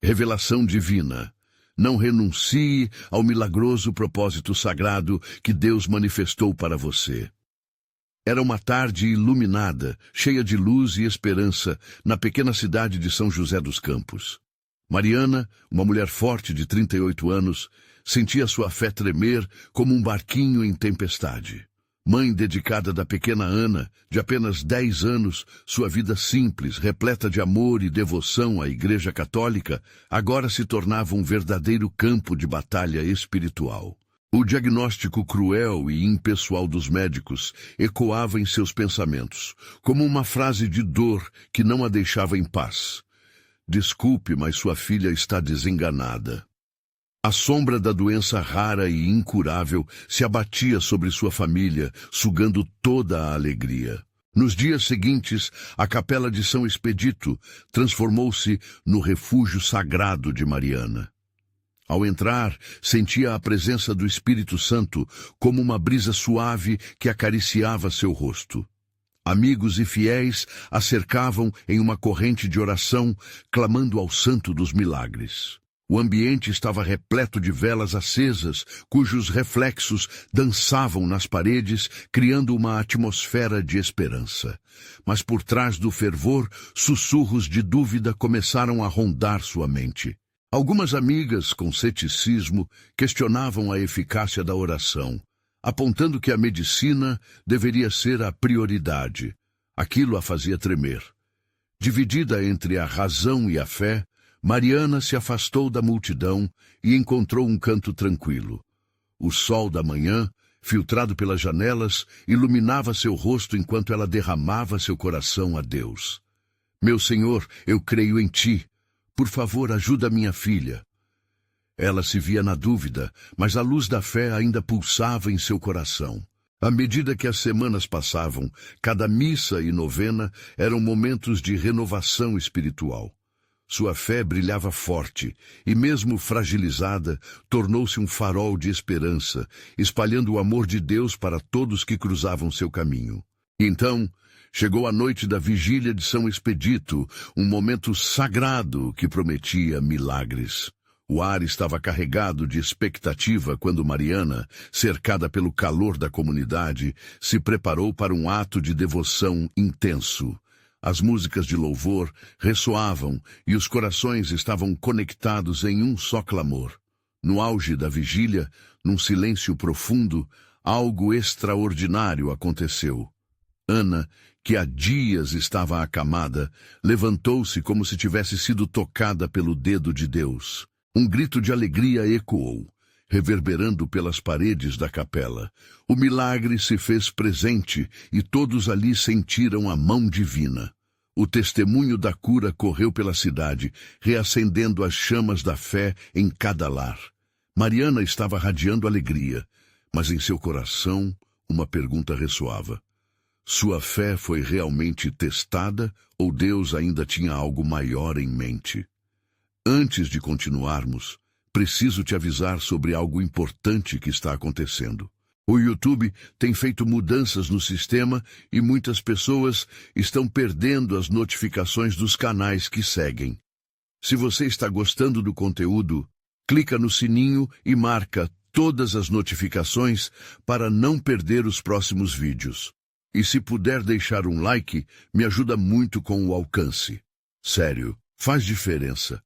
Revelação divina. Não renuncie ao milagroso propósito sagrado que Deus manifestou para você. Era uma tarde iluminada, cheia de luz e esperança, na pequena cidade de São José dos Campos. Mariana, uma mulher forte de 38 anos, sentia sua fé tremer como um barquinho em tempestade. Mãe dedicada da pequena Ana, de apenas 10 anos, sua vida simples, repleta de amor e devoção à Igreja Católica, agora se tornava um verdadeiro campo de batalha espiritual. O diagnóstico cruel e impessoal dos médicos ecoava em seus pensamentos, como uma frase de dor que não a deixava em paz. Desculpe, mas sua filha está desenganada. A sombra da doença rara e incurável se abatia sobre sua família, sugando toda a alegria. Nos dias seguintes, a capela de São Expedito transformou-se no refúgio sagrado de Mariana. Ao entrar, sentia a presença do Espírito Santo como uma brisa suave que acariciava seu rosto. Amigos e fiéis a cercavam em uma corrente de oração, clamando ao Santo dos Milagres. O ambiente estava repleto de velas acesas, cujos reflexos dançavam nas paredes, criando uma atmosfera de esperança. Mas por trás do fervor, sussurros de dúvida começaram a rondar sua mente. Algumas amigas, com ceticismo, questionavam a eficácia da oração, apontando que a medicina deveria ser a prioridade. Aquilo a fazia tremer. Dividida entre a razão e a fé, Mariana se afastou da multidão e encontrou um canto tranquilo. O sol da manhã, filtrado pelas janelas, iluminava seu rosto enquanto ela derramava seu coração a Deus. Meu Senhor, eu creio em Ti. Por favor, ajuda minha filha. Ela se via na dúvida, mas a luz da fé ainda pulsava em seu coração. À medida que as semanas passavam, cada missa e novena eram momentos de renovação espiritual. Sua fé brilhava forte e, mesmo fragilizada, tornou-se um farol de esperança, espalhando o amor de Deus para todos que cruzavam seu caminho. Então, chegou a noite da vigília de São Expedito, um momento sagrado que prometia milagres. O ar estava carregado de expectativa quando Mariana, cercada pelo calor da comunidade, se preparou para um ato de devoção intenso. As músicas de louvor ressoavam e os corações estavam conectados em um só clamor. No auge da vigília, num silêncio profundo, algo extraordinário aconteceu. Ana, que há dias estava acamada, levantou-se como se tivesse sido tocada pelo dedo de Deus. Um grito de alegria ecoou, reverberando pelas paredes da capela. O milagre se fez presente e todos ali sentiram a mão divina. O testemunho da cura correu pela cidade, reacendendo as chamas da fé em cada lar. Mariana estava radiando alegria, mas em seu coração uma pergunta ressoava. Sua fé foi realmente testada ou Deus ainda tinha algo maior em mente? Antes de continuarmos, preciso te avisar sobre algo importante que está acontecendo. O YouTube tem feito mudanças no sistema e muitas pessoas estão perdendo as notificações dos canais que seguem. Se você está gostando do conteúdo, clica no sininho e marca todas as notificações para não perder os próximos vídeos. E se puder deixar um like, me ajuda muito com o alcance. Sério, faz diferença.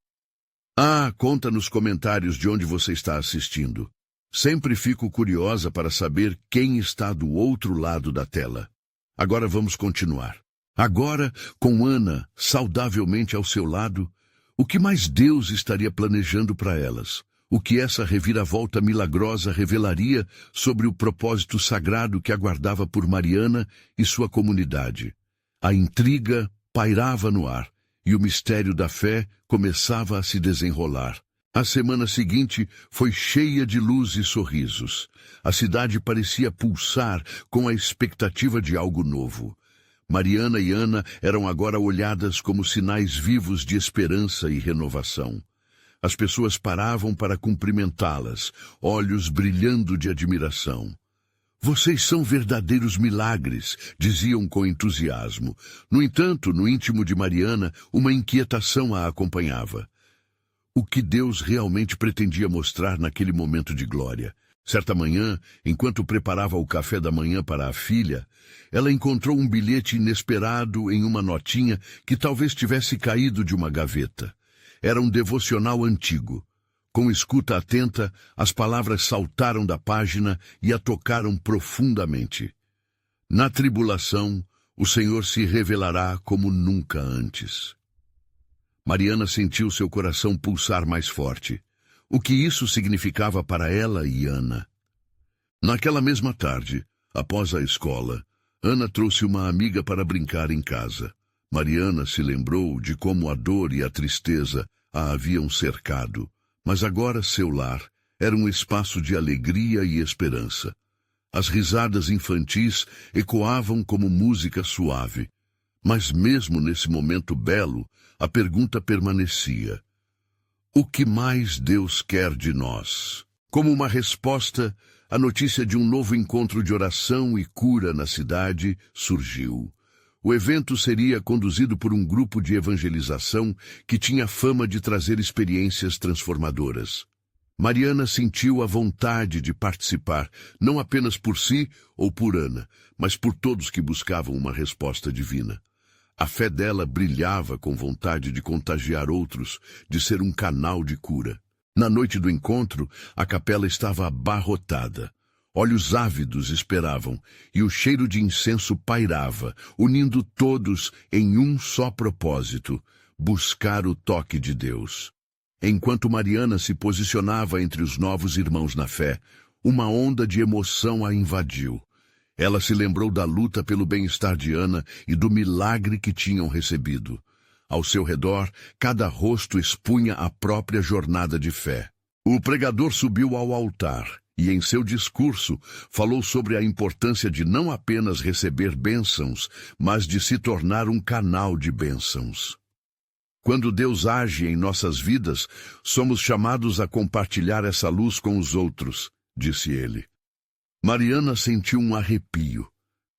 Conta nos comentários de onde você está assistindo. Sempre fico curiosa para saber quem está do outro lado da tela. Agora vamos continuar. Agora, com Ana saudavelmente ao seu lado, o que mais Deus estaria planejando para elas? O que essa reviravolta milagrosa revelaria sobre o propósito sagrado que aguardava por Mariana e sua comunidade? A intriga pairava no ar e o mistério da fé começava a se desenrolar. A semana seguinte foi cheia de luz e sorrisos. A cidade parecia pulsar com a expectativa de algo novo. Mariana e Ana eram agora olhadas como sinais vivos de esperança e renovação. As pessoas paravam para cumprimentá-las, olhos brilhando de admiração. Vocês são verdadeiros milagres, diziam com entusiasmo. No entanto, no íntimo de Mariana, uma inquietação a acompanhava. o que Deus realmente pretendia mostrar naquele momento de glória. Certa manhã, enquanto preparava o café da manhã para a filha, ela encontrou um bilhete inesperado em uma notinha que talvez tivesse caído de uma gaveta. Era um devocional antigo. Com escuta atenta, as palavras saltaram da página e a tocaram profundamente. Na tribulação, o Senhor se revelará como nunca antes. Mariana sentiu seu coração pulsar mais forte. O que isso significava para ela e Ana? Naquela mesma tarde, após a escola, Ana trouxe uma amiga para brincar em casa. Mariana se lembrou de como a dor e a tristeza a haviam cercado, mas agora seu lar era um espaço de alegria e esperança. As risadas infantis ecoavam como música suave. Mas mesmo nesse momento belo, a pergunta permanecia: o que mais Deus quer de nós? Como uma resposta, a notícia de um novo encontro de oração e cura na cidade surgiu. O evento seria conduzido por um grupo de evangelização que tinha fama de trazer experiências transformadoras. Mariana sentiu a vontade de participar, não apenas por si ou por Ana, mas por todos que buscavam uma resposta divina. A fé dela brilhava com vontade de contagiar outros, de ser um canal de cura. Na noite do encontro, a capela estava abarrotada. Olhos ávidos esperavam, e o cheiro de incenso pairava, unindo todos em um só propósito: buscar o toque de Deus. Enquanto Mariana se posicionava entre os novos irmãos na fé, uma onda de emoção a invadiu. Ela se lembrou da luta pelo bem-estar de Ana e do milagre que tinham recebido. Ao seu redor, cada rosto expunha a própria jornada de fé. O pregador subiu ao altar e, em seu discurso, falou sobre a importância de não apenas receber bênçãos, mas de se tornar um canal de bênçãos. Quando Deus age em nossas vidas, somos chamados a compartilhar essa luz com os outros, disse ele. Mariana sentiu um arrepio.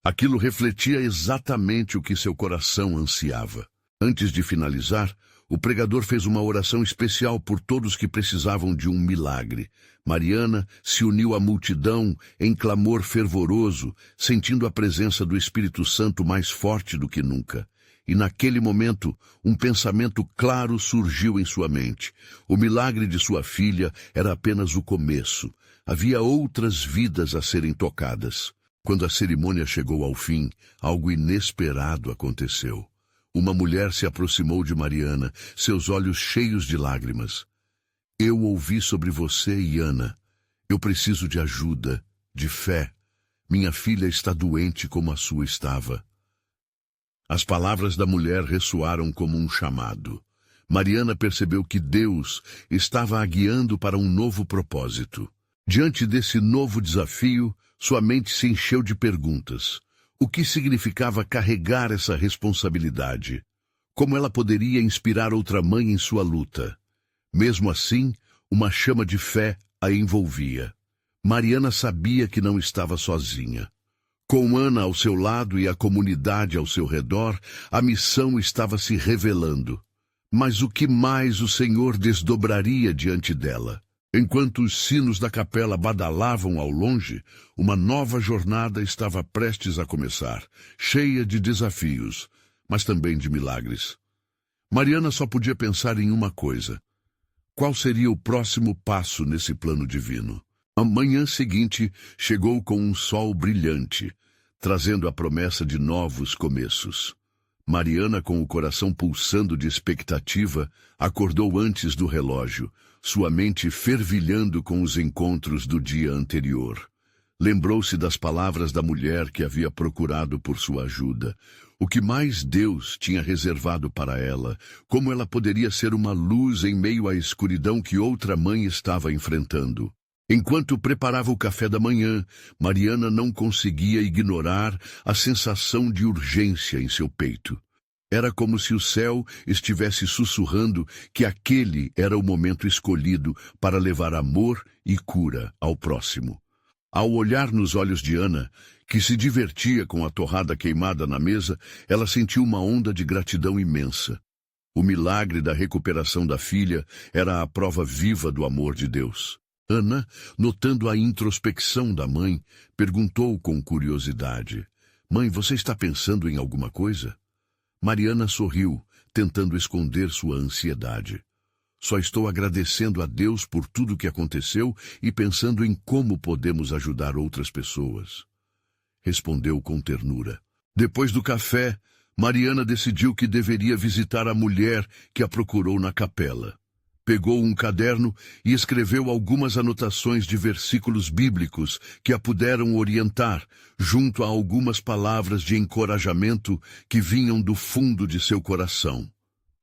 Aquilo refletia exatamente o que seu coração ansiava. Antes de finalizar, o pregador fez uma oração especial por todos que precisavam de um milagre. Mariana se uniu à multidão em clamor fervoroso, sentindo a presença do Espírito Santo mais forte do que nunca. E naquele momento, um pensamento claro surgiu em sua mente. O milagre de sua filha era apenas o começo. Havia outras vidas a serem tocadas. Quando a cerimônia chegou ao fim, algo inesperado aconteceu. Uma mulher se aproximou de Mariana, seus olhos cheios de lágrimas. Eu ouvi sobre você e Ana. Eu preciso de ajuda, de fé. Minha filha está doente como a sua estava. As palavras da mulher ressoaram como um chamado. Mariana percebeu que Deus estava a guiando para um novo propósito. Diante desse novo desafio, sua mente se encheu de perguntas. O que significava carregar essa responsabilidade? Como ela poderia inspirar outra mãe em sua luta? Mesmo assim, uma chama de fé a envolvia. Mariana sabia que não estava sozinha. Com Ana ao seu lado e a comunidade ao seu redor, a missão estava se revelando. Mas o que mais o Senhor desdobraria diante dela? Enquanto os sinos da capela badalavam ao longe, uma nova jornada estava prestes a começar, cheia de desafios, mas também de milagres. Mariana só podia pensar em uma coisa: qual seria o próximo passo nesse plano divino? A manhã seguinte chegou com um sol brilhante, trazendo a promessa de novos começos. Mariana, com o coração pulsando de expectativa, acordou antes do relógio, sua mente fervilhando com os encontros do dia anterior. Lembrou-se das palavras da mulher que havia procurado por sua ajuda. O que mais Deus tinha reservado para ela, como ela poderia ser uma luz em meio à escuridão que outra mãe estava enfrentando. Enquanto preparava o café da manhã, Mariana não conseguia ignorar a sensação de urgência em seu peito. Era como se o céu estivesse sussurrando que aquele era o momento escolhido para levar amor e cura ao próximo. Ao olhar nos olhos de Ana, que se divertia com a torrada queimada na mesa, ela sentiu uma onda de gratidão imensa. O milagre da recuperação da filha era a prova viva do amor de Deus. Ana, notando a introspecção da mãe, perguntou com curiosidade: "Mãe, você está pensando em alguma coisa?" Mariana sorriu, tentando esconder sua ansiedade. "Só estou agradecendo a Deus por tudo que aconteceu e pensando em como podemos ajudar outras pessoas", respondeu com ternura. Depois do café, Mariana decidiu que deveria visitar a mulher que a procurou na capela. Pegou um caderno e escreveu algumas anotações de versículos bíblicos que a puderam orientar, junto a algumas palavras de encorajamento que vinham do fundo de seu coração.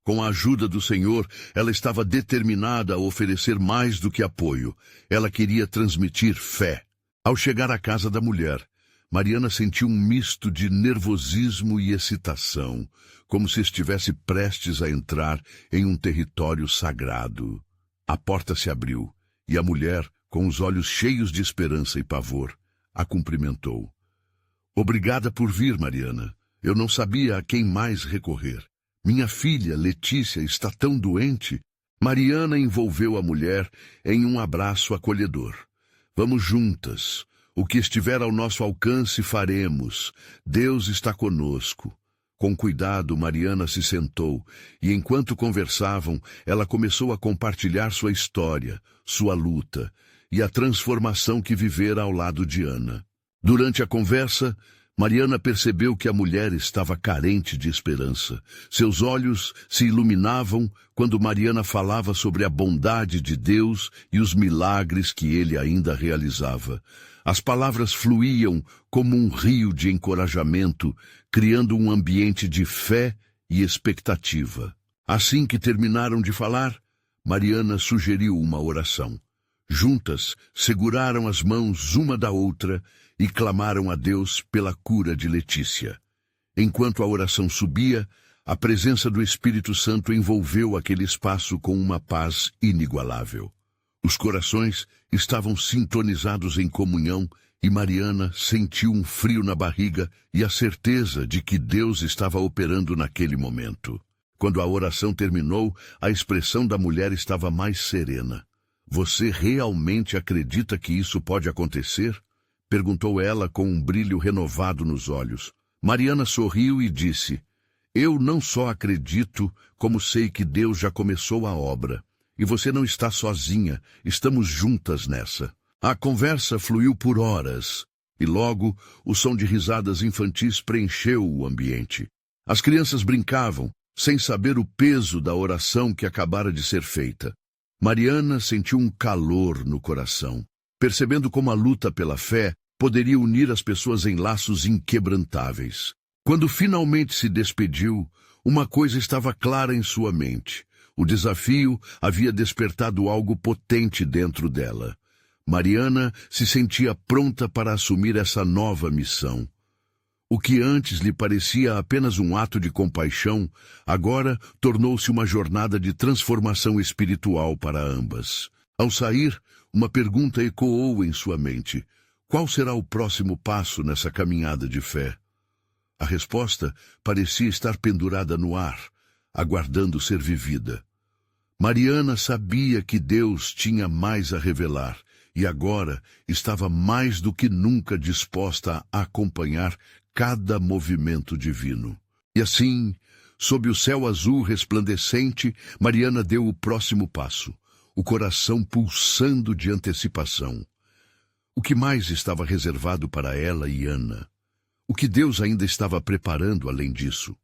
Com a ajuda do Senhor, ela estava determinada a oferecer mais do que apoio. Ela queria transmitir fé. Ao chegar à casa da mulher, Mariana sentiu um misto de nervosismo e excitação, como se estivesse prestes a entrar em um território sagrado. A porta se abriu, e a mulher, com os olhos cheios de esperança e pavor, a cumprimentou. "Obrigada por vir, Mariana. Eu não sabia a quem mais recorrer. Minha filha, Letícia, está tão doente." Mariana envolveu a mulher em um abraço acolhedor. "Vamos juntas. O que estiver ao nosso alcance faremos. Deus está conosco." Com cuidado, Mariana se sentou, e enquanto conversavam, ela começou a compartilhar sua história, sua luta, e a transformação que vivera ao lado de Ana. Durante a conversa, Mariana percebeu que a mulher estava carente de esperança. Seus olhos se iluminavam quando Mariana falava sobre a bondade de Deus e os milagres que ele ainda realizava. As palavras fluíam como um rio de encorajamento, criando um ambiente de fé e expectativa. Assim que terminaram de falar, Mariana sugeriu uma oração. Juntas, seguraram as mãos uma da outra e clamaram a Deus pela cura de Letícia. Enquanto a oração subia, a presença do Espírito Santo envolveu aquele espaço com uma paz inigualável. Os corações estavam sintonizados em comunhão e Mariana sentiu um frio na barriga e a certeza de que Deus estava operando naquele momento. Quando a oração terminou, a expressão da mulher estava mais serena. "Você realmente acredita que isso pode acontecer?" perguntou ela com um brilho renovado nos olhos. Mariana sorriu e disse: "Eu não só acredito, como sei que Deus já começou a obra. E você não está sozinha, estamos juntas nessa." A conversa fluiu por horas, e logo o som de risadas infantis preencheu o ambiente. As crianças brincavam, sem saber o peso da oração que acabara de ser feita. Mariana sentiu um calor no coração, percebendo como a luta pela fé poderia unir as pessoas em laços inquebrantáveis. Quando finalmente se despediu, uma coisa estava clara em sua mente. O desafio havia despertado algo potente dentro dela. Mariana se sentia pronta para assumir essa nova missão. O que antes lhe parecia apenas um ato de compaixão, agora tornou-se uma jornada de transformação espiritual para ambas. Ao sair, uma pergunta ecoou em sua mente: qual será o próximo passo nessa caminhada de fé? A resposta parecia estar pendurada no ar, aguardando ser vivida. Mariana sabia que Deus tinha mais a revelar, e agora estava mais do que nunca disposta a acompanhar cada movimento divino. E assim, sob o céu azul resplandecente, Mariana deu o próximo passo, o coração pulsando de antecipação. O que mais estava reservado para ela e Ana? O que Deus ainda estava preparando além disso?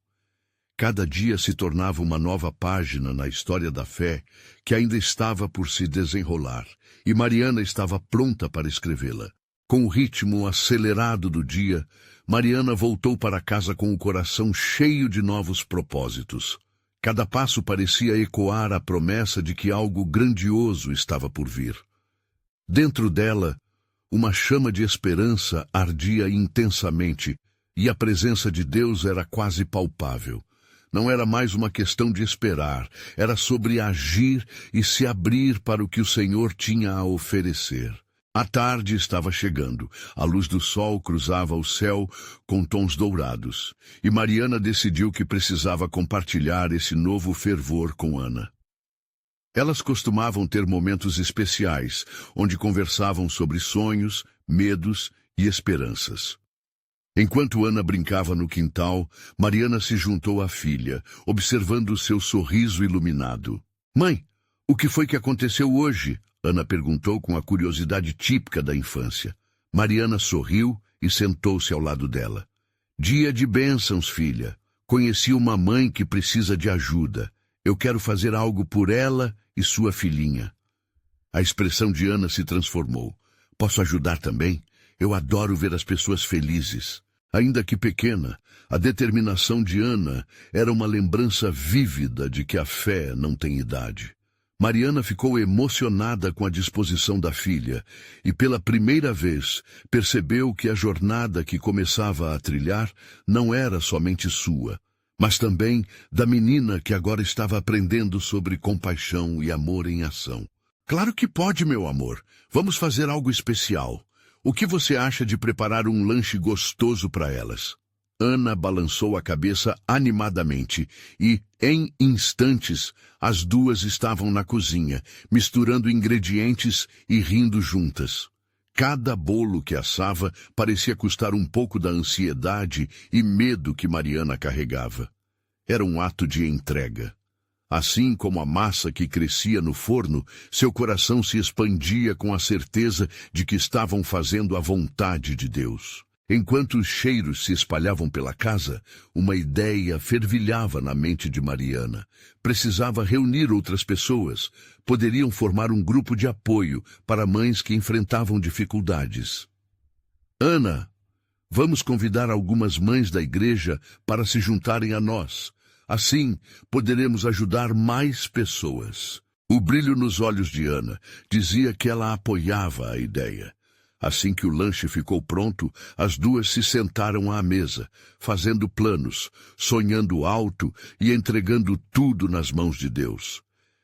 Cada dia se tornava uma nova página na história da fé que ainda estava por se desenrolar, e Mariana estava pronta para escrevê-la. Com o ritmo acelerado do dia, Mariana voltou para casa com o coração cheio de novos propósitos. Cada passo parecia ecoar a promessa de que algo grandioso estava por vir. Dentro dela, uma chama de esperança ardia intensamente, e a presença de Deus era quase palpável. Não era mais uma questão de esperar, era sobre agir e se abrir para o que o Senhor tinha a oferecer. A tarde estava chegando, a luz do sol cruzava o céu com tons dourados, e Mariana decidiu que precisava compartilhar esse novo fervor com Ana. Elas costumavam ter momentos especiais, onde conversavam sobre sonhos, medos e esperanças. Enquanto Ana brincava no quintal, Mariana se juntou à filha, observando seu sorriso iluminado. "Mãe, o que foi que aconteceu hoje?" Ana perguntou com a curiosidade típica da infância. Mariana sorriu e sentou-se ao lado dela. "Dia de bênçãos, filha. Conheci uma mãe que precisa de ajuda. Eu quero fazer algo por ela e sua filhinha." A expressão de Ana se transformou. "Posso ajudar também? Eu adoro ver as pessoas felizes." Ainda que pequena, a determinação de Ana era uma lembrança vívida de que a fé não tem idade. Mariana ficou emocionada com a disposição da filha e, pela primeira vez, percebeu que a jornada que começava a trilhar não era somente sua, mas também da menina que agora estava aprendendo sobre compaixão e amor em ação. "Claro que pode, meu amor. Vamos fazer algo especial. O que você acha de preparar um lanche gostoso para elas?" Ana balançou a cabeça animadamente e, em instantes, as duas estavam na cozinha, misturando ingredientes e rindo juntas. Cada bolo que assava parecia custar um pouco da ansiedade e medo que Mariana carregava. Era um ato de entrega. Assim como a massa que crescia no forno, seu coração se expandia com a certeza de que estavam fazendo a vontade de Deus. Enquanto os cheiros se espalhavam pela casa, uma ideia fervilhava na mente de Mariana. Precisava reunir outras pessoas. Poderiam formar um grupo de apoio para mães que enfrentavam dificuldades. "Ana, vamos convidar algumas mães da igreja para se juntarem a nós. Assim, poderemos ajudar mais pessoas." O brilho nos olhos de Ana dizia que ela apoiava a ideia. Assim que o lanche ficou pronto, as duas se sentaram à mesa, fazendo planos, sonhando alto e entregando tudo nas mãos de Deus.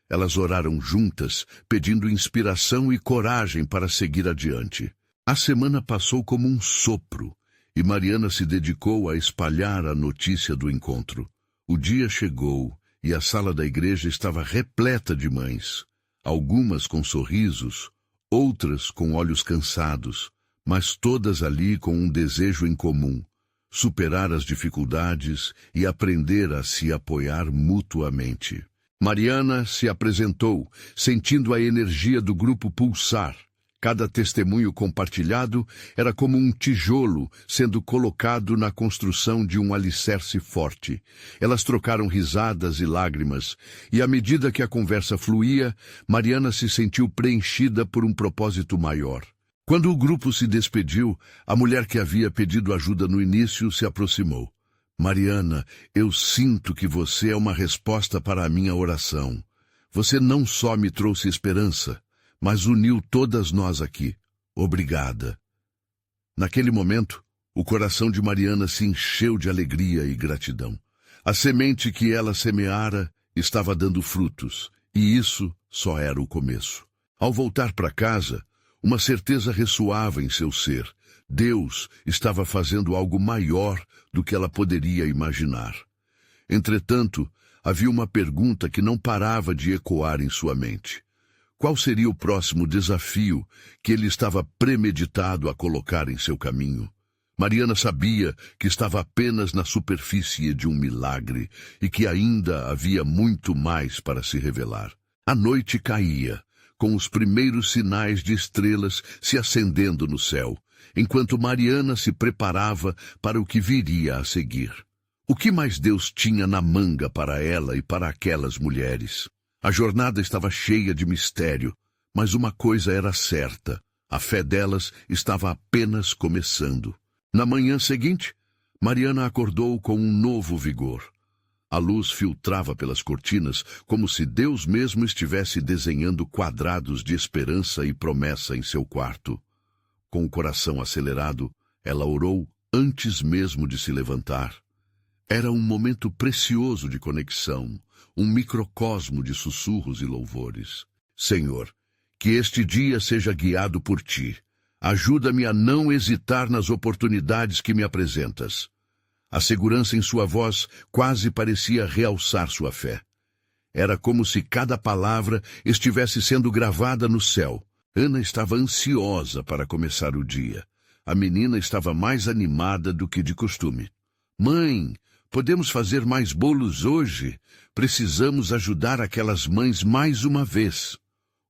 Elas oraram juntas, pedindo inspiração e coragem para seguir adiante. A semana passou como um sopro, e Mariana se dedicou a espalhar a notícia do encontro. O dia chegou e a sala da igreja estava repleta de mães, algumas com sorrisos, outras com olhos cansados, mas todas ali com um desejo em comum: superar as dificuldades e aprender a se apoiar mutuamente. Mariana se apresentou, sentindo a energia do grupo pulsar. Cada testemunho compartilhado era como um tijolo sendo colocado na construção de um alicerce forte. Elas trocaram risadas e lágrimas, e à medida que a conversa fluía, Mariana se sentiu preenchida por um propósito maior. Quando o grupo se despediu, a mulher que havia pedido ajuda no início se aproximou. "Mariana, eu sinto que você é uma resposta para a minha oração. Você não só me trouxe esperança, mas uniu todas nós aqui. Obrigada." Naquele momento, o coração de Mariana se encheu de alegria e gratidão. A semente que ela semeara estava dando frutos, e isso só era o começo. Ao voltar para casa, uma certeza ressoava em seu ser. Deus estava fazendo algo maior do que ela poderia imaginar. Entretanto, havia uma pergunta que não parava de ecoar em sua mente. Qual seria o próximo desafio que ele estava premeditado a colocar em seu caminho? Mariana sabia que estava apenas na superfície de um milagre e que ainda havia muito mais para se revelar. A noite caía, com os primeiros sinais de estrelas se acendendo no céu, enquanto Mariana se preparava para o que viria a seguir. O que mais Deus tinha na manga para ela e para aquelas mulheres? A jornada estava cheia de mistério, mas uma coisa era certa: a fé delas estava apenas começando. Na manhã seguinte, Mariana acordou com um novo vigor. A luz filtrava pelas cortinas como se Deus mesmo estivesse desenhando quadrados de esperança e promessa em seu quarto. Com o coração acelerado, ela orou antes mesmo de se levantar. Era um momento precioso de conexão, um microcosmo de sussurros e louvores. Senhor, Que este dia seja guiado por ti. Ajuda-me a não hesitar nas oportunidades que me apresentas. A segurança em sua voz quase parecia realçar sua fé. Era como se cada palavra estivesse sendo gravada no céu. Ana estava ansiosa para começar o dia. A menina estava mais animada do que de costume. Mãe, podemos fazer mais bolos hoje? Precisamos ajudar aquelas mães mais uma vez.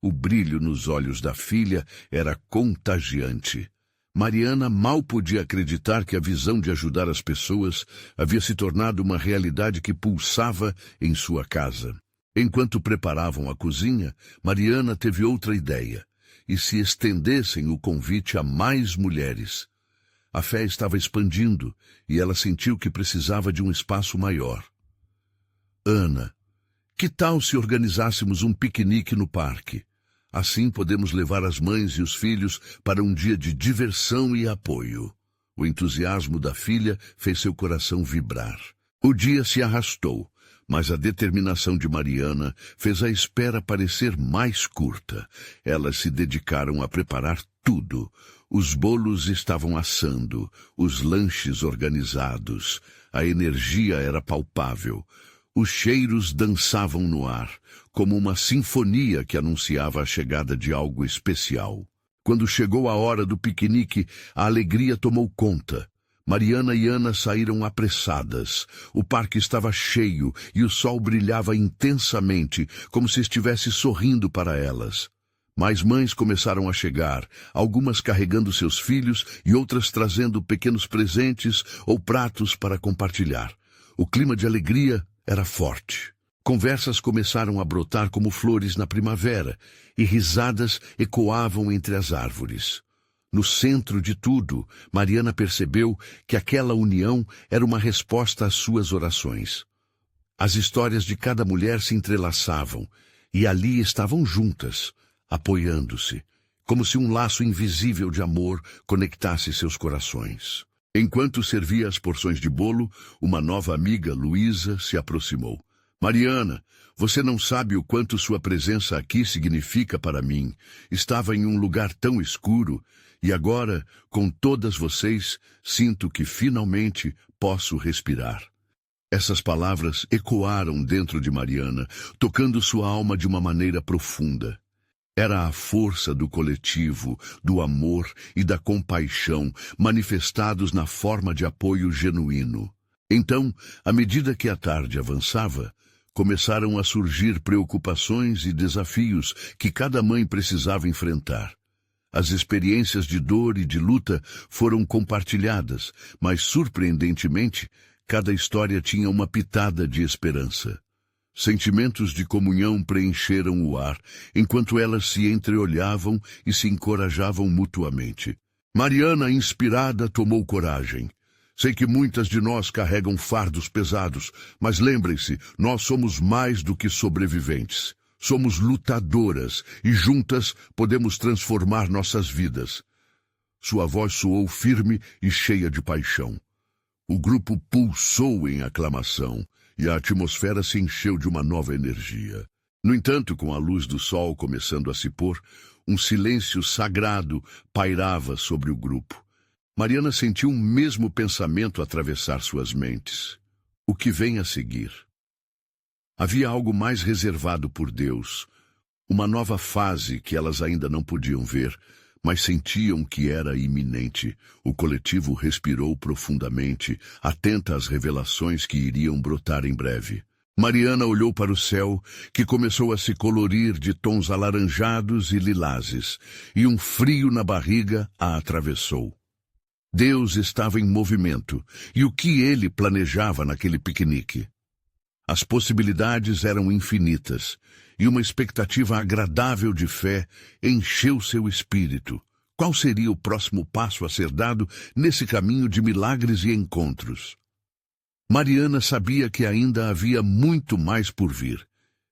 O brilho nos olhos da filha era contagiante. Mariana mal podia acreditar que a visão de ajudar as pessoas havia se tornado uma realidade que pulsava em sua casa. Enquanto preparavam a cozinha, Mariana teve outra ideia. E se estendessem o convite a mais mulheres. A fé estava expandindo e ela sentiu que precisava de um espaço maior. Ana, que tal se organizássemos um piquenique no parque? Assim podemos levar as mães e os filhos para um dia de diversão e apoio. O entusiasmo da filha fez seu coração vibrar. O dia se arrastou, mas a determinação de Mariana fez a espera parecer mais curta. Elas se dedicaram a preparar tudo. Os bolos estavam assando, os lanches organizados, a energia era palpável. Os cheiros dançavam no ar, como uma sinfonia que anunciava a chegada de algo especial. Quando chegou a hora do piquenique, a alegria tomou conta. Mariana e Ana saíram apressadas. O parque estava cheio e o sol brilhava intensamente, como se estivesse sorrindo para elas. Mais mães começaram a chegar, algumas carregando seus filhos e outras trazendo pequenos presentes ou pratos para compartilhar. O clima de alegria era forte. Conversas começaram a brotar como flores na primavera, e risadas ecoavam entre as árvores. No centro de tudo, Mariana percebeu que aquela união era uma resposta às suas orações. As histórias de cada mulher se entrelaçavam, e ali estavam juntas, apoiando-se, como se um laço invisível de amor conectasse seus corações. Enquanto servia as porções de bolo, uma nova amiga, Luísa, se aproximou. Mariana, você não sabe o quanto sua presença aqui significa para mim. Estava em um lugar tão escuro, e agora, com todas vocês, sinto que finalmente posso respirar. Essas palavras ecoaram dentro de Mariana, tocando sua alma de uma maneira profunda. Era a força do coletivo, do amor e da compaixão, manifestados na forma de apoio genuíno. Então, à medida que a tarde avançava, começaram a surgir preocupações e desafios que cada mãe precisava enfrentar. As experiências de dor e de luta foram compartilhadas, mas, surpreendentemente, cada história tinha uma pitada de esperança. Sentimentos de comunhão preencheram o ar, enquanto elas se entreolhavam e se encorajavam mutuamente. Mariana, inspirada, tomou coragem. Sei que muitas de nós carregam fardos pesados, mas lembrem-se, nós somos mais do que sobreviventes. Somos lutadoras e juntas podemos transformar nossas vidas. Sua voz soou firme e cheia de paixão. O grupo pulsou em aclamação e a atmosfera se encheu de uma nova energia. No entanto, com a luz do sol começando a se pôr, um silêncio sagrado pairava sobre o grupo. Mariana sentiu um mesmo pensamento atravessar suas mentes. O que vem a seguir? Havia algo mais reservado por Deus, uma nova fase que elas ainda não podiam ver, mas sentiam que era iminente. O coletivo respirou profundamente, atenta às revelações que iriam brotar em breve. Mariana olhou para o céu, que começou a se colorir de tons alaranjados e lilazes, e um frio na barriga a atravessou. Deus estava em movimento, e o que ele planejava naquele piquenique? As possibilidades eram infinitas, e uma expectativa agradável de fé encheu seu espírito. Qual seria o próximo passo a ser dado nesse caminho de milagres e encontros? Mariana sabia que ainda havia muito mais por vir,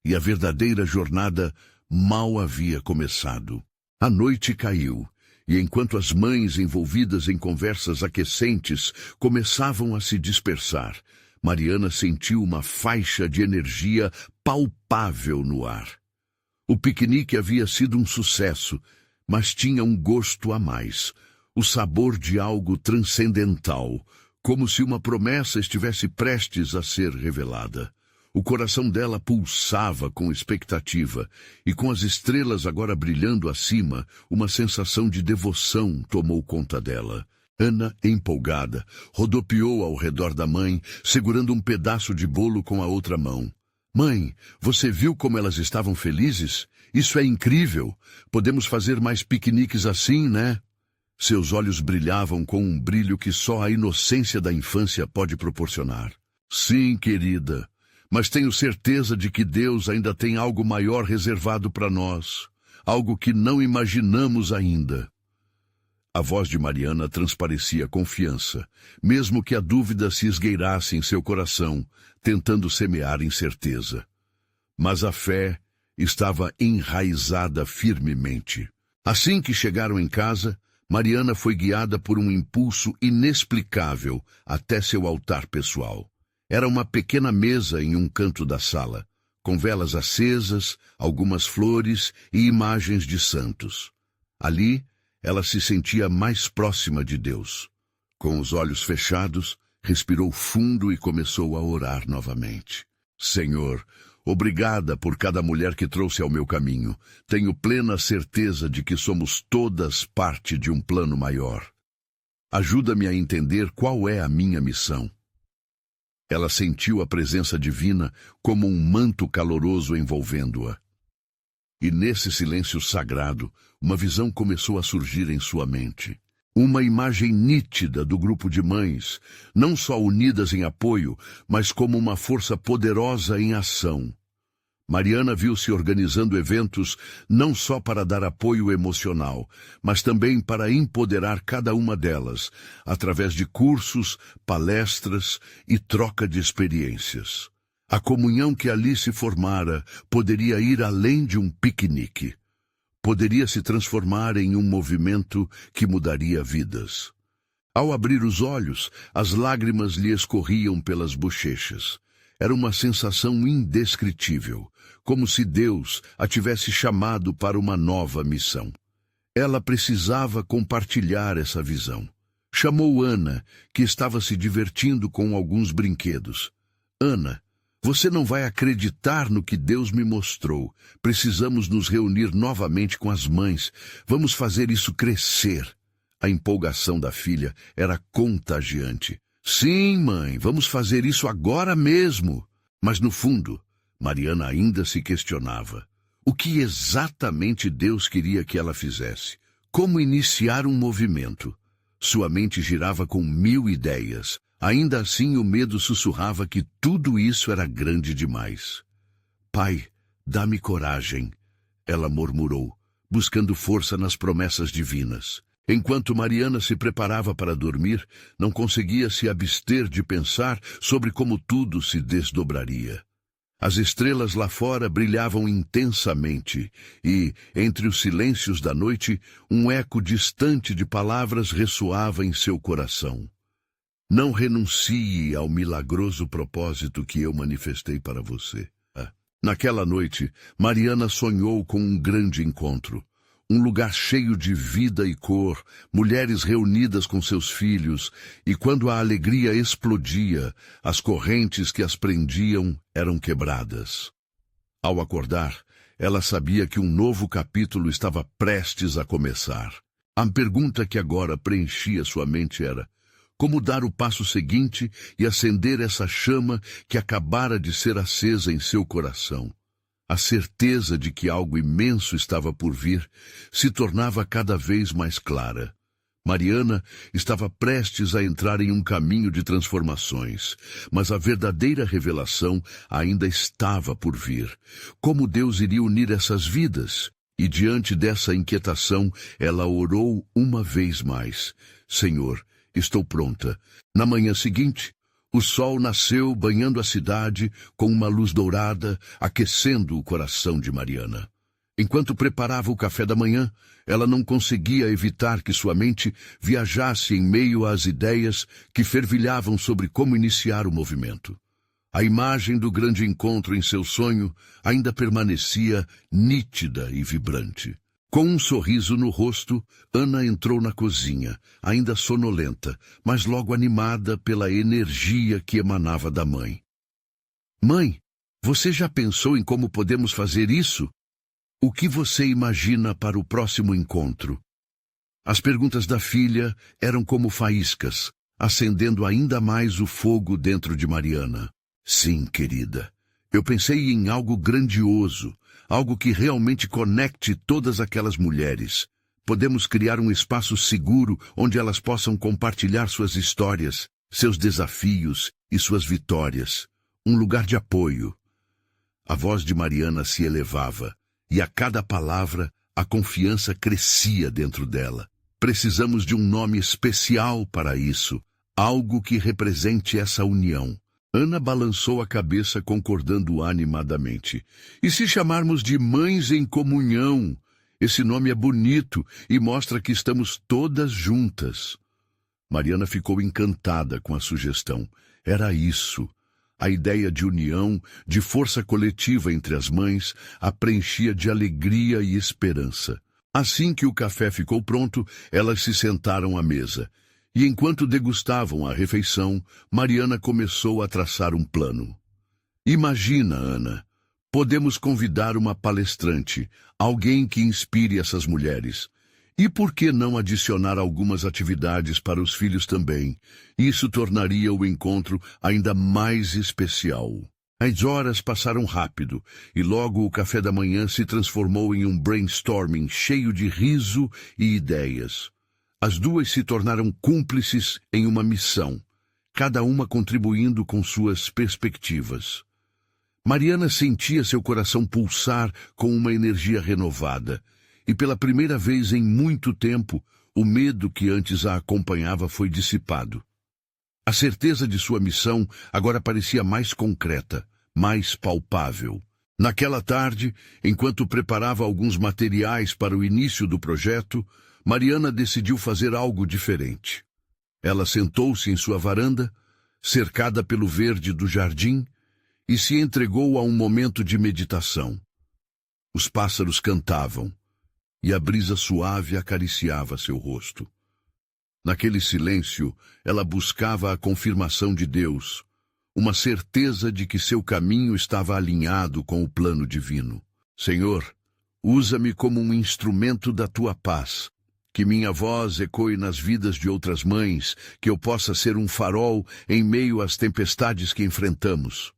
e a verdadeira jornada mal havia começado. A noite caiu, e enquanto as mães envolvidas em conversas aquecentes começavam a se dispersar, Mariana sentiu uma faixa de energia palpável no ar. O piquenique havia sido um sucesso, mas tinha um gosto a mais, o sabor de algo transcendental, como se uma promessa estivesse prestes a ser revelada. O coração dela pulsava com expectativa, e com as estrelas agora brilhando acima, uma sensação de devoção tomou conta dela. Ana, empolgada, rodopiou ao redor da mãe, segurando um pedaço de bolo com a outra mão. Mãe, você viu como elas estavam felizes? Isso é incrível! Podemos fazer mais piqueniques assim, né? Seus olhos brilhavam com um brilho que só a inocência da infância pode proporcionar. Sim, querida, mas tenho certeza de que Deus ainda tem algo maior reservado para nós, algo que não imaginamos ainda. A voz de Mariana transparecia confiança, mesmo que a dúvida se esgueirasse em seu coração, tentando semear incerteza. Mas a fé estava enraizada firmemente. Assim que chegaram em casa, Mariana foi guiada por um impulso inexplicável até seu altar pessoal. Era uma pequena mesa em um canto da sala, com velas acesas, algumas flores e imagens de santos. Ali, ela se sentia mais próxima de Deus. Com os olhos fechados, respirou fundo e começou a orar novamente. Senhor, obrigada por cada mulher que trouxe ao meu caminho. Tenho plena certeza de que somos todas parte de um plano maior. Ajuda-me a entender qual é a minha missão. Ela sentiu a presença divina como um manto caloroso envolvendo-a. E nesse silêncio sagrado, uma visão começou a surgir em sua mente. Uma imagem nítida do grupo de mães, não só unidas em apoio, mas como uma força poderosa em ação. Mariana viu-se organizando eventos não só para dar apoio emocional, mas também para empoderar cada uma delas, através de cursos, palestras e troca de experiências. A comunhão que ali se formara poderia ir além de um piquenique. Poderia se transformar em um movimento que mudaria vidas. Ao abrir os olhos, as lágrimas lhe escorriam pelas bochechas. Era uma sensação indescritível, como se Deus a tivesse chamado para uma nova missão. Ela precisava compartilhar essa visão. Chamou Ana, que estava se divertindo com alguns brinquedos. Ana, você não vai acreditar no que Deus me mostrou. Precisamos nos reunir novamente com as mães. Vamos fazer isso crescer. A empolgação da filha era contagiante. Sim, mãe, vamos fazer isso agora mesmo. Mas no fundo, Mariana ainda se questionava. O que exatamente Deus queria que ela fizesse? Como iniciar um movimento? Sua mente girava com 1000 ideias. Ainda assim, o medo sussurrava que tudo isso era grande demais. Pai, dá-me coragem, ela murmurou, buscando força nas promessas divinas. Enquanto Mariana se preparava para dormir, não conseguia se abster de pensar sobre como tudo se desdobraria. As estrelas lá fora brilhavam intensamente e, entre os silêncios da noite, um eco distante de palavras ressoava em seu coração. Não renuncie ao milagroso propósito que eu manifestei para você. Naquela noite, Mariana sonhou com um grande encontro. Um lugar cheio de vida e cor, mulheres reunidas com seus filhos, e quando a alegria explodia, as correntes que as prendiam eram quebradas. Ao acordar, ela sabia que um novo capítulo estava prestes a começar. A pergunta que agora preenchia sua mente era: como dar o passo seguinte e acender essa chama que acabara de ser acesa em seu coração? A certeza de que algo imenso estava por vir se tornava cada vez mais clara. Mariana estava prestes a entrar em um caminho de transformações, mas a verdadeira revelação ainda estava por vir. Como Deus iria unir essas vidas? E diante dessa inquietação, ela orou uma vez mais: Senhor, estou pronta. Na manhã seguinte, o sol nasceu banhando a cidade com uma luz dourada, aquecendo o coração de Mariana. Enquanto preparava o café da manhã, ela não conseguia evitar que sua mente viajasse em meio às ideias que fervilhavam sobre como iniciar o movimento. A imagem do grande encontro em seu sonho ainda permanecia nítida e vibrante. Com um sorriso no rosto, Ana entrou na cozinha, ainda sonolenta, mas logo animada pela energia que emanava da mãe. Mãe, você já pensou em como podemos fazer isso? O que você imagina para o próximo encontro? As perguntas da filha eram como faíscas, acendendo ainda mais o fogo dentro de Mariana. Sim, querida. Eu pensei em algo grandioso, algo que realmente conecte todas aquelas mulheres. Podemos criar um espaço seguro onde elas possam compartilhar suas histórias, seus desafios e suas vitórias. Um lugar de apoio. A voz de Mariana se elevava, e a cada palavra a confiança crescia dentro dela. Precisamos de um nome especial para isso, algo que represente essa união. Ana balançou a cabeça concordando animadamente. E se chamarmos de Mães em Comunhão? Esse nome é bonito e mostra que estamos todas juntas. Mariana ficou encantada com a sugestão. Era isso. A ideia de união, de força coletiva entre as mães, a preenchia de alegria e esperança. Assim que o café ficou pronto, elas se sentaram à mesa. E enquanto degustavam a refeição, Mariana começou a traçar um plano. Imagina, Ana, podemos convidar uma palestrante, alguém que inspire essas mulheres. E por que não adicionar algumas atividades para os filhos também? Isso tornaria o encontro ainda mais especial. As horas passaram rápido, e logo o café da manhã se transformou em um brainstorming cheio de riso e ideias. As duas se tornaram cúmplices em uma missão, cada uma contribuindo com suas perspectivas. Mariana sentia seu coração pulsar com uma energia renovada, e pela primeira vez em muito tempo, o medo que antes a acompanhava foi dissipado. A certeza de sua missão agora parecia mais concreta, mais palpável. Naquela tarde, enquanto preparava alguns materiais para o início do projeto, Mariana decidiu fazer algo diferente. Ela sentou-se em sua varanda, cercada pelo verde do jardim, e se entregou a um momento de meditação. Os pássaros cantavam, e a brisa suave acariciava seu rosto. Naquele silêncio, ela buscava a confirmação de Deus, uma certeza de que seu caminho estava alinhado com o plano divino. Senhor, usa-me como um instrumento da tua paz, que minha voz ecoe nas vidas de outras mães, que eu possa ser um farol em meio às tempestades que enfrentamos.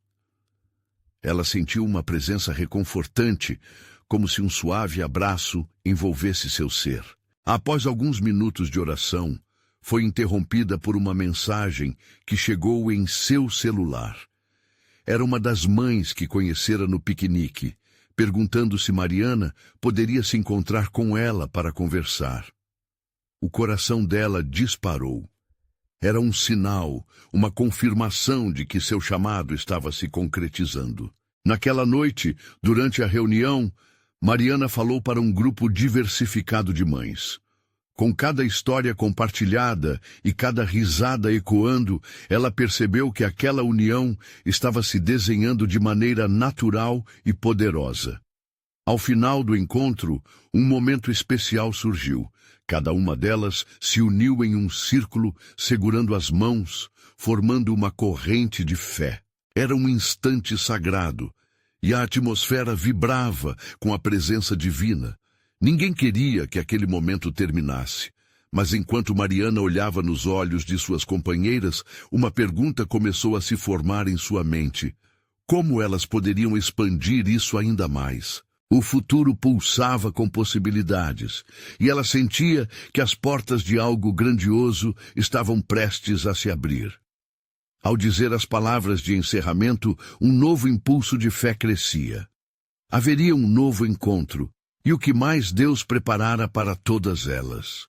Ela sentiu uma presença reconfortante, como se um suave abraço envolvesse seu ser. Após alguns minutos de oração, foi interrompida por uma mensagem que chegou em seu celular. Era uma das mães que conhecera no piquenique, perguntando se Mariana poderia se encontrar com ela para conversar. O coração dela disparou. Era um sinal, uma confirmação de que seu chamado estava se concretizando. Naquela noite, durante a reunião, Mariana falou para um grupo diversificado de mães. Com cada história compartilhada e cada risada ecoando, ela percebeu que aquela união estava se desenhando de maneira natural e poderosa. Ao final do encontro, um momento especial surgiu. Cada uma delas se uniu em um círculo, segurando as mãos, formando uma corrente de fé. Era um instante sagrado, e a atmosfera vibrava com a presença divina. Ninguém queria que aquele momento terminasse, mas enquanto Mariana olhava nos olhos de suas companheiras, uma pergunta começou a se formar em sua mente. Como elas poderiam expandir isso ainda mais? O futuro pulsava com possibilidades, e ela sentia que as portas de algo grandioso estavam prestes a se abrir. Ao dizer as palavras de encerramento, um novo impulso de fé crescia. Haveria um novo encontro, e o que mais Deus preparara para todas elas.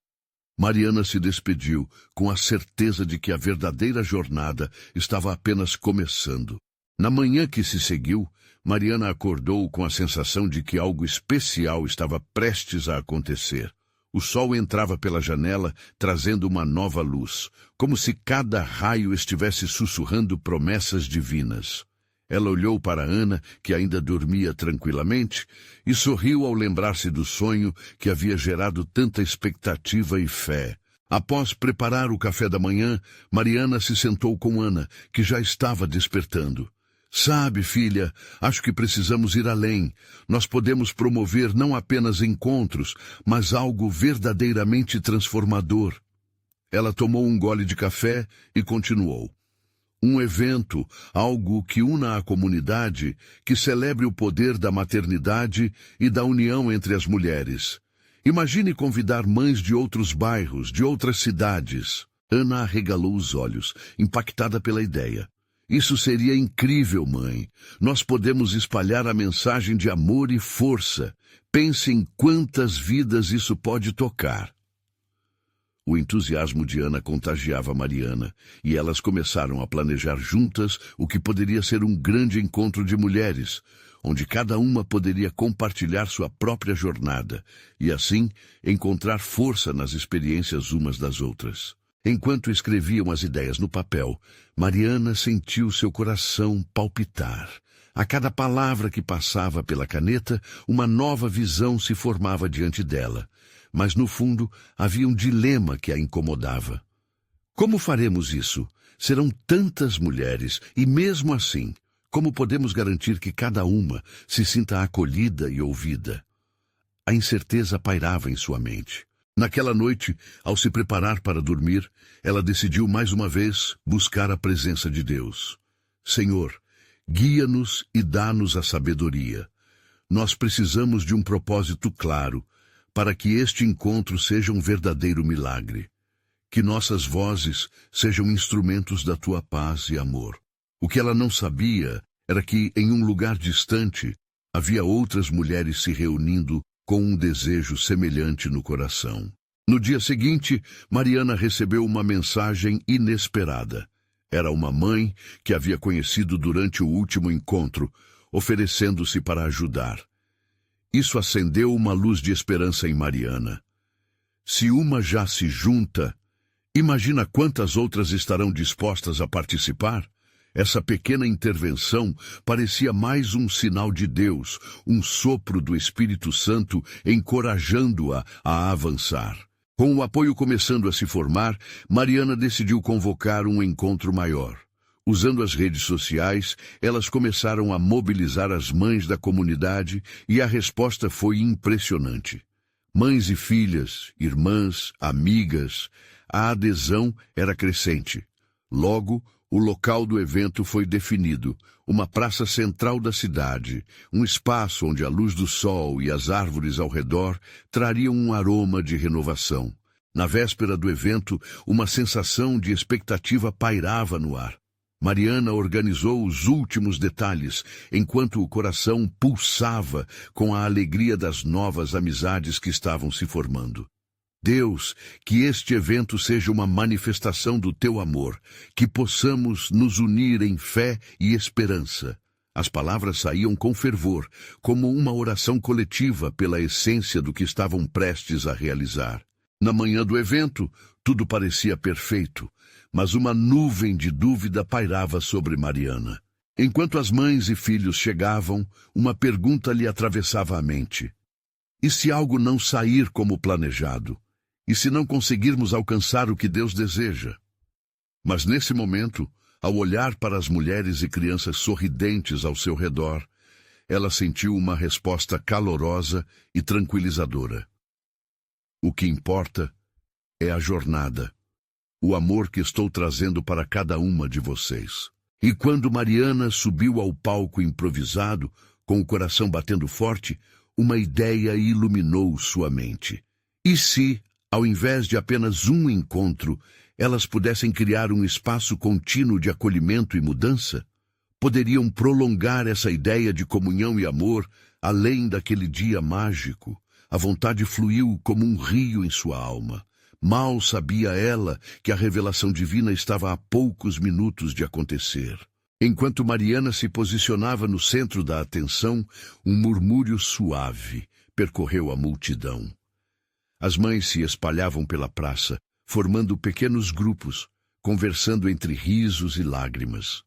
Mariana se despediu, com a certeza de que a verdadeira jornada estava apenas começando. Na manhã que se seguiu, Mariana acordou com a sensação de que algo especial estava prestes a acontecer. O sol entrava pela janela, trazendo uma nova luz, como se cada raio estivesse sussurrando promessas divinas. Ela olhou para Ana, que ainda dormia tranquilamente, e sorriu ao lembrar-se do sonho que havia gerado tanta expectativa e fé. Após preparar o café da manhã, Mariana se sentou com Ana, que já estava despertando. Sabe, filha, acho que precisamos ir além. Nós podemos promover não apenas encontros, mas algo verdadeiramente transformador. Ela tomou um gole de café e continuou. Um evento, algo que una a comunidade, que celebre o poder da maternidade e da união entre as mulheres. Imagine convidar mães de outros bairros, de outras cidades. Ana arregalou os olhos, impactada pela ideia. Isso seria incrível, mãe. Nós podemos espalhar a mensagem de amor e força. Pense em quantas vidas isso pode tocar. O entusiasmo de Ana contagiava Mariana, e elas começaram a planejar juntas o que poderia ser um grande encontro de mulheres, onde cada uma poderia compartilhar sua própria jornada, e assim encontrar força nas experiências umas das outras. Enquanto escreviam as ideias no papel, Mariana sentiu seu coração palpitar. A cada palavra que passava pela caneta, uma nova visão se formava diante dela. Mas, no fundo, havia um dilema que a incomodava. Como faremos isso? Serão tantas mulheres, e mesmo assim, como podemos garantir que cada uma se sinta acolhida e ouvida? A incerteza pairava em sua mente. Naquela noite, ao se preparar para dormir, ela decidiu mais uma vez buscar a presença de Deus. Senhor, guia-nos e dá-nos a sabedoria. Nós precisamos de um propósito claro, para que este encontro seja um verdadeiro milagre. Que nossas vozes sejam instrumentos da tua paz e amor. O que ela não sabia era que, em um lugar distante, havia outras mulheres se reunindo com um desejo semelhante no coração. No dia seguinte, Mariana recebeu uma mensagem inesperada. Era uma mãe que havia conhecido durante o último encontro, oferecendo-se para ajudar. Isso acendeu uma luz de esperança em Mariana. Se uma já se junta, imagina quantas outras estarão dispostas a participar? Essa pequena intervenção parecia mais um sinal de Deus, um sopro do Espírito Santo encorajando-a a avançar. Com o apoio começando a se formar, Mariana decidiu convocar um encontro maior. Usando as redes sociais, elas começaram a mobilizar as mães da comunidade e a resposta foi impressionante. Mães e filhas, irmãs, amigas, a adesão era crescente. Logo, o local do evento foi definido, uma praça central da cidade, um espaço onde a luz do sol e as árvores ao redor trariam um aroma de renovação. Na véspera do evento, uma sensação de expectativa pairava no ar. Mariana organizou os últimos detalhes, enquanto o coração pulsava com a alegria das novas amizades que estavam se formando. Deus, que este evento seja uma manifestação do teu amor, que possamos nos unir em fé e esperança. As palavras saíam com fervor, como uma oração coletiva pela essência do que estavam prestes a realizar. Na manhã do evento, tudo parecia perfeito, mas uma nuvem de dúvida pairava sobre Mariana. Enquanto as mães e filhos chegavam, uma pergunta lhe atravessava a mente. E se algo não sair como planejado? E se não conseguirmos alcançar o que Deus deseja? Mas nesse momento, ao olhar para as mulheres e crianças sorridentes ao seu redor, ela sentiu uma resposta calorosa e tranquilizadora. O que importa é a jornada, o amor que estou trazendo para cada uma de vocês. E quando Mariana subiu ao palco improvisado, com o coração batendo forte, uma ideia iluminou sua mente. E se, ao invés de apenas um encontro, elas pudessem criar um espaço contínuo de acolhimento e mudança? Poderiam prolongar essa ideia de comunhão e amor além daquele dia mágico. A vontade fluiu como um rio em sua alma. Mal sabia ela que a revelação divina estava a poucos minutos de acontecer. Enquanto Mariana se posicionava no centro da atenção, um murmúrio suave percorreu a multidão. As mães se espalhavam pela praça, formando pequenos grupos, conversando entre risos e lágrimas.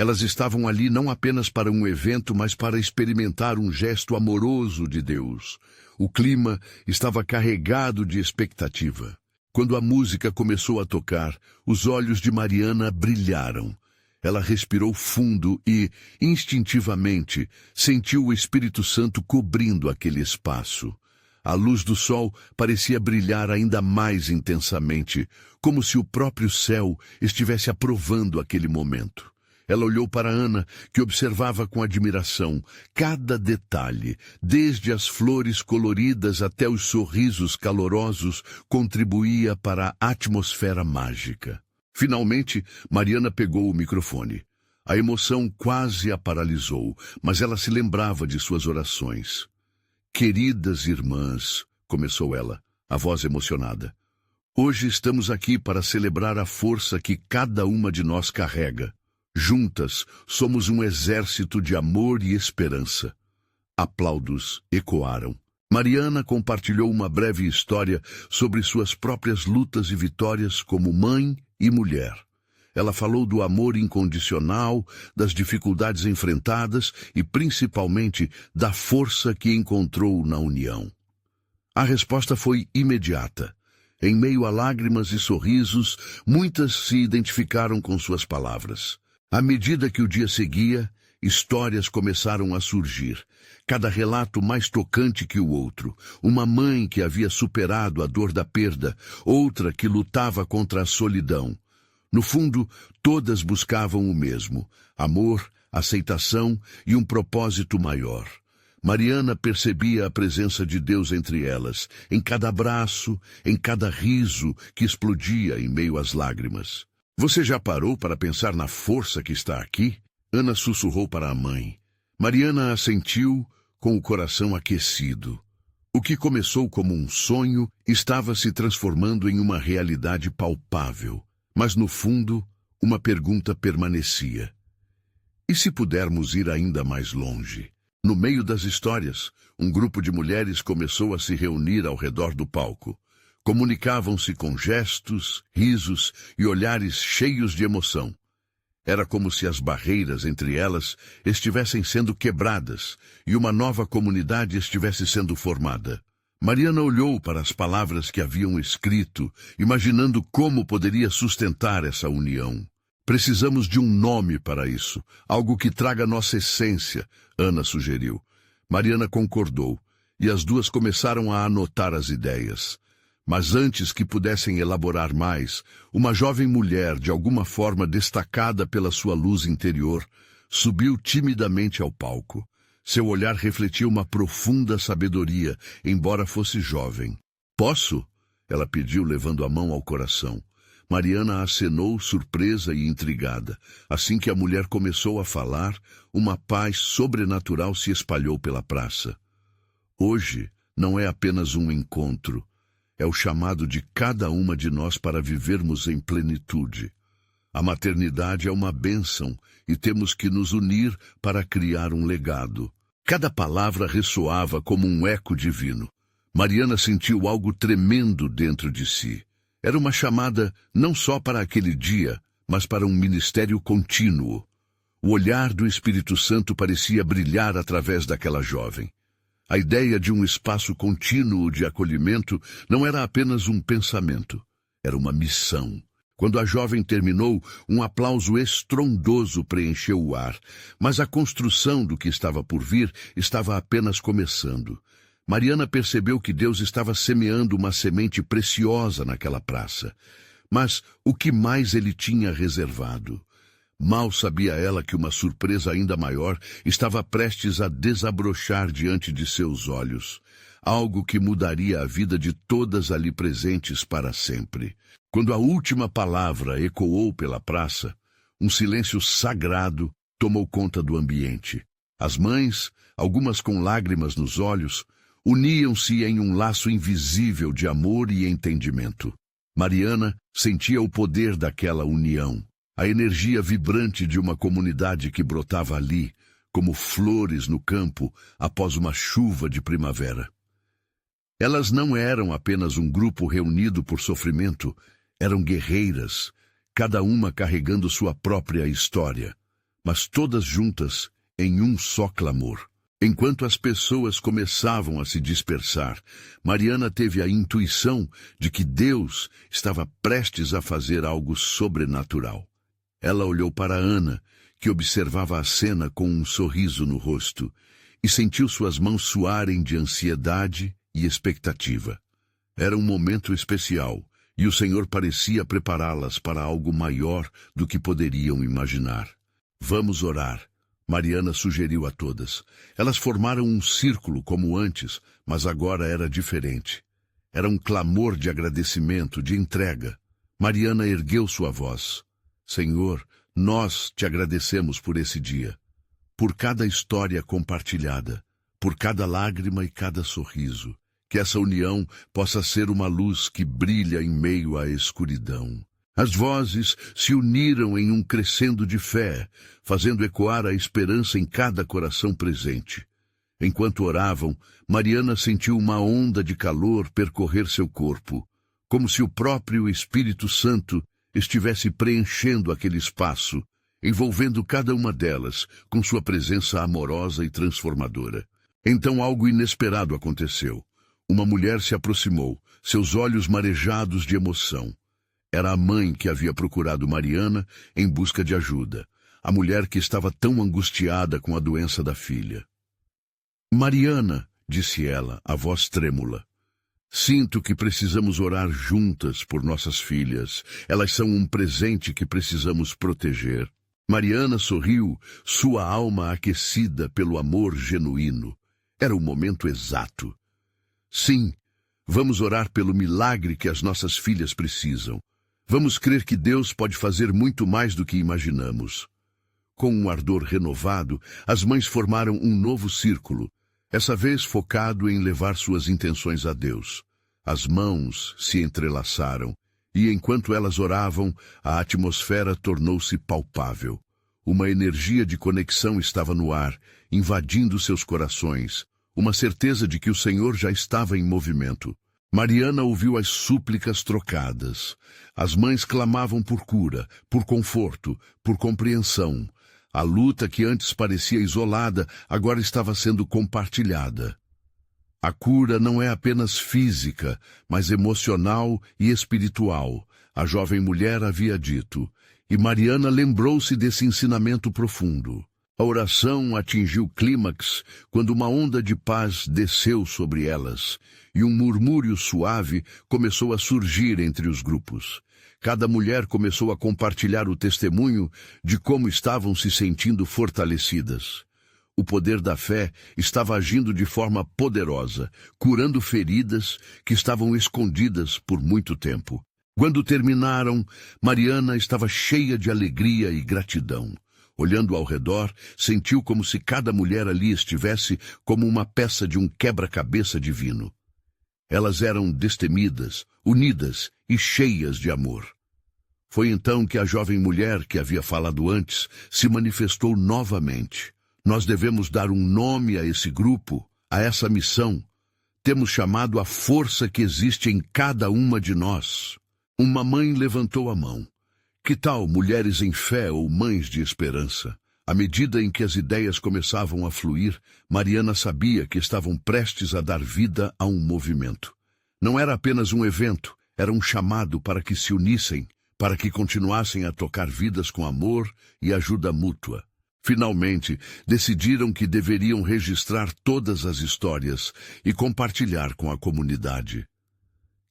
Elas estavam ali não apenas para um evento, mas para experimentar um gesto amoroso de Deus. O clima estava carregado de expectativa. Quando a música começou a tocar, os olhos de Mariana brilharam. Ela respirou fundo e, instintivamente, sentiu o Espírito Santo cobrindo aquele espaço. A luz do sol parecia brilhar ainda mais intensamente, como se o próprio céu estivesse aprovando aquele momento. Ela olhou para Ana, que observava com admiração cada detalhe, desde as flores coloridas até os sorrisos calorosos, contribuía para a atmosfera mágica. Finalmente, Mariana pegou o microfone. A emoção quase a paralisou, mas ela se lembrava de suas orações. Queridas irmãs, começou ela, a voz emocionada. Hoje estamos aqui para celebrar a força que cada uma de nós carrega. Juntas, somos um exército de amor e esperança. Aplausos ecoaram. Mariana compartilhou uma breve história sobre suas próprias lutas e vitórias como mãe e mulher. Ela falou do amor incondicional, das dificuldades enfrentadas e, principalmente, da força que encontrou na união. A resposta foi imediata. Em meio a lágrimas e sorrisos, muitas se identificaram com suas palavras. À medida que o dia seguia, histórias começaram a surgir, cada relato mais tocante que o outro. Uma mãe que havia superado a dor da perda, outra que lutava contra a solidão. No fundo, todas buscavam o mesmo: amor, aceitação e um propósito maior. Mariana percebia a presença de Deus entre elas, em cada abraço, em cada riso que explodia em meio às lágrimas. Você já parou para pensar na força que está aqui? Ana sussurrou para a mãe. Mariana assentiu, com o coração aquecido. O que começou como um sonho estava se transformando em uma realidade palpável. Mas, no fundo, uma pergunta permanecia. E se pudermos ir ainda mais longe? No meio das histórias, um grupo de mulheres começou a se reunir ao redor do palco. Comunicavam-se com gestos, risos e olhares cheios de emoção. Era como se as barreiras entre elas estivessem sendo quebradas e uma nova comunidade estivesse sendo formada. Mariana olhou para as palavras que haviam escrito, imaginando como poderia sustentar essa união. Precisamos de um nome para isso, algo que traga nossa essência, Ana sugeriu. Mariana concordou, e as duas começaram a anotar as ideias. Mas antes que pudessem elaborar mais, uma jovem mulher, de alguma forma destacada pela sua luz interior, subiu timidamente ao palco. Seu olhar refletia uma profunda sabedoria, embora fosse jovem. Posso? Ela pediu, levando a mão ao coração. Mariana acenou, surpresa e intrigada. Assim que a mulher começou a falar, uma paz sobrenatural se espalhou pela praça. Hoje não é apenas um encontro. É o chamado de cada uma de nós para vivermos em plenitude. A maternidade é uma bênção e temos que nos unir para criar um legado. Cada palavra ressoava como um eco divino. Mariana sentiu algo tremendo dentro de si. Era uma chamada não só para aquele dia, mas para um ministério contínuo. O olhar do Espírito Santo parecia brilhar através daquela jovem. A ideia de um espaço contínuo de acolhimento não era apenas um pensamento, era uma missão. Quando a jovem terminou, um aplauso estrondoso preencheu o ar, mas a construção do que estava por vir estava apenas começando. Mariana percebeu que Deus estava semeando uma semente preciosa naquela praça. Mas o que mais ele tinha reservado? Mal sabia ela que uma surpresa ainda maior estava prestes a desabrochar diante de seus olhos. Algo que mudaria a vida de todas ali presentes para sempre. Quando a última palavra ecoou pela praça, um silêncio sagrado tomou conta do ambiente. As mães, algumas com lágrimas nos olhos, uniam-se em um laço invisível de amor e entendimento. Mariana sentia o poder daquela união. A energia vibrante de uma comunidade que brotava ali, como flores no campo após uma chuva de primavera. Elas não eram apenas um grupo reunido por sofrimento, eram guerreiras, cada uma carregando sua própria história. mas todas juntas em um só clamor. Enquanto as pessoas começavam a se dispersar, Mariana teve a intuição de que Deus estava prestes a fazer algo sobrenatural. Ela olhou para Ana, que observava a cena com um sorriso no rosto, e sentiu suas mãos suarem de ansiedade e expectativa. Era um momento especial, e o Senhor parecia prepará-las para algo maior do que poderiam imaginar. Vamos orar, Mariana sugeriu a todas. Elas formaram um círculo como antes, mas agora era diferente. Era um clamor de agradecimento, de entrega. Mariana ergueu sua voz. Senhor, nós te agradecemos por esse dia, por cada história compartilhada, por cada lágrima e cada sorriso. Que essa união possa ser uma luz que brilha em meio à escuridão. As vozes se uniram em um crescendo de fé, fazendo ecoar a esperança em cada coração presente. Enquanto oravam, Mariana sentiu uma onda de calor percorrer seu corpo, como se o próprio Espírito Santo estivesse preenchendo aquele espaço, envolvendo cada uma delas com sua presença amorosa e transformadora. Então algo inesperado aconteceu. Uma mulher se aproximou, seus olhos marejados de emoção. Era a mãe que havia procurado Mariana em busca de ajuda, a mulher que estava tão angustiada com a doença da filha. Mariana, disse ela, a voz trêmula, sinto que precisamos orar juntas por nossas filhas. Elas são um presente que precisamos proteger. Mariana sorriu, sua alma aquecida pelo amor genuíno. Era o momento exato. Sim, vamos orar pelo milagre que as nossas filhas precisam. Vamos crer que Deus pode fazer muito mais do que imaginamos. Com um ardor renovado, as mães formaram um novo círculo, essa vez focado em levar suas intenções a Deus. As mãos se entrelaçaram, e enquanto elas oravam, a atmosfera tornou-se palpável. Uma energia de conexão estava no ar, invadindo seus corações, uma certeza de que o Senhor já estava em movimento. Mariana ouviu as súplicas trocadas. As mães clamavam por cura, por conforto, por compreensão. A luta que antes parecia isolada, agora estava sendo compartilhada. A cura não é apenas física, mas emocional e espiritual, a jovem mulher havia dito, e Mariana lembrou-se desse ensinamento profundo. A oração atingiu clímax quando uma onda de paz desceu sobre elas, e um murmúrio suave começou a surgir entre os grupos. Cada mulher começou a compartilhar o testemunho de como estavam se sentindo fortalecidas. O poder da fé estava agindo de forma poderosa, curando feridas que estavam escondidas por muito tempo. Quando terminaram, Mariana estava cheia de alegria e gratidão. Olhando ao redor, sentiu como se cada mulher ali estivesse como uma peça de um quebra-cabeça divino. Elas eram destemidas, unidas e cheias de amor. Foi então que a jovem mulher que havia falado antes se manifestou novamente. Nós devemos dar um nome a esse grupo, a essa missão. Temos chamado a força que existe em cada uma de nós. Uma mãe levantou a mão. Que tal mulheres em fé ou mães de esperança? À medida em que as ideias começavam a fluir, Mariana sabia que estavam prestes a dar vida a um movimento. Não era apenas um evento, era um chamado para que se unissem, para que continuassem a tocar vidas com amor e ajuda mútua. Finalmente, decidiram que deveriam registrar todas as histórias e compartilhar com a comunidade.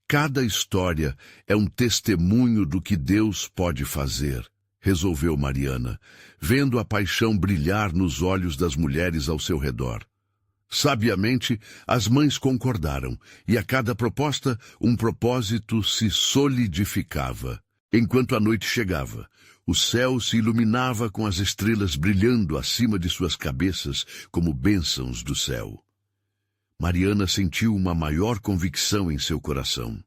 Cada história é um testemunho do que Deus pode fazer, resolveu Mariana, vendo a paixão brilhar nos olhos das mulheres ao seu redor. Sabiamente, as mães concordaram, e a cada proposta, um propósito se solidificava. Enquanto a noite chegava, o céu se iluminava com as estrelas brilhando acima de suas cabeças como bênçãos do céu. Mariana sentiu uma maior convicção em seu coração.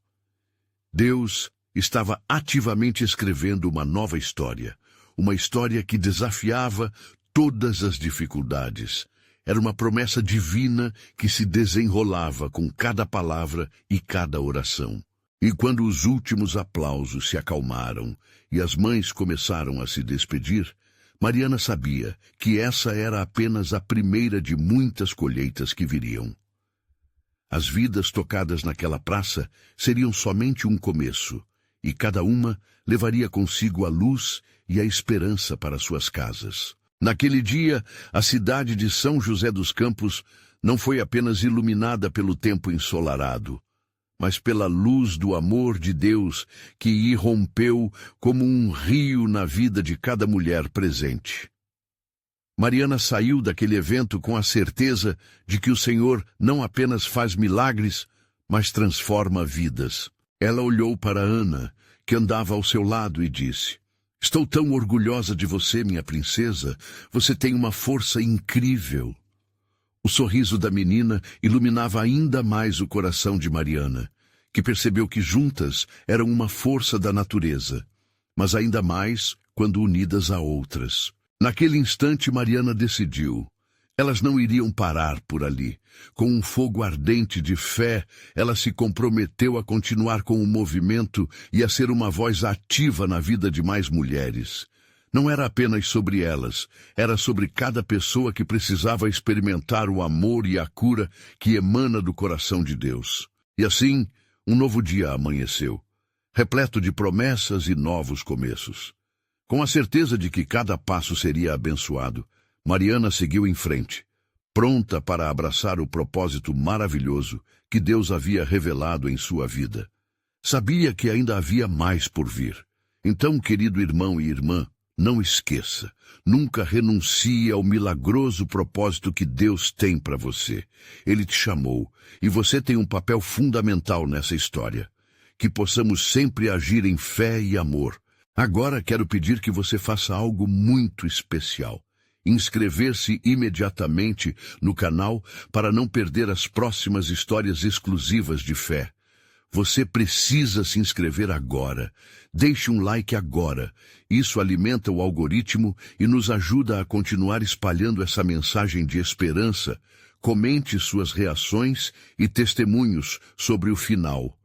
Deus estava ativamente escrevendo uma nova história, uma história que desafiava todas as dificuldades. Era uma promessa divina que se desenrolava com cada palavra e cada oração. E quando os últimos aplausos se acalmaram e as mães começaram a se despedir, Mariana sabia que essa era apenas a primeira de muitas colheitas que viriam. As vidas tocadas naquela praça seriam somente um começo, e cada uma levaria consigo a luz e a esperança para suas casas. Naquele dia, a cidade de São José dos Campos não foi apenas iluminada pelo tempo ensolarado, mas pela luz do amor de Deus que irrompeu como um rio na vida de cada mulher presente. Mariana saiu daquele evento com a certeza de que o Senhor não apenas faz milagres, mas transforma vidas. Ela olhou para Ana, que andava ao seu lado, e disse: "Estou tão orgulhosa de você, minha princesa. Você tem uma força incrível." O sorriso da menina iluminava ainda mais o coração de Mariana, que percebeu que juntas eram uma força da natureza, mas ainda mais quando unidas a outras. Naquele instante, Mariana decidiu. Elas não iriam parar por ali. Com um fogo ardente de fé, ela se comprometeu a continuar com o movimento e a ser uma voz ativa na vida de mais mulheres. Não era apenas sobre elas, era sobre cada pessoa que precisava experimentar o amor e a cura que emana do coração de Deus. E assim, um novo dia amanheceu, repleto de promessas e novos começos. Com a certeza de que cada passo seria abençoado, Mariana seguiu em frente, pronta para abraçar o propósito maravilhoso que Deus havia revelado em sua vida. Sabia que ainda havia mais por vir. Então, querido irmão e irmã, não esqueça, nunca renuncie ao milagroso propósito que Deus tem para você. Ele te chamou, e você tem um papel fundamental nessa história. Que possamos sempre agir em fé e amor. Agora quero pedir que você faça algo muito especial. Inscrever-se imediatamente no canal para não perder as próximas histórias exclusivas de fé. Você precisa se inscrever agora. Deixe um like agora. Isso alimenta o algoritmo e nos ajuda a continuar espalhando essa mensagem de esperança. Comente suas reações e testemunhos sobre o final.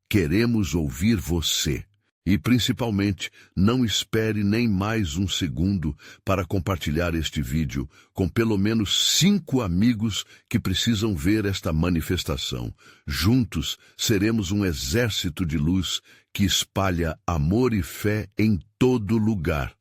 Queremos ouvir você. E, principalmente, não espere nem mais um segundo para compartilhar este vídeo com pelo menos 5 amigos que precisam ver esta manifestação. Juntos, seremos um exército de luz que espalha amor e fé em todo lugar.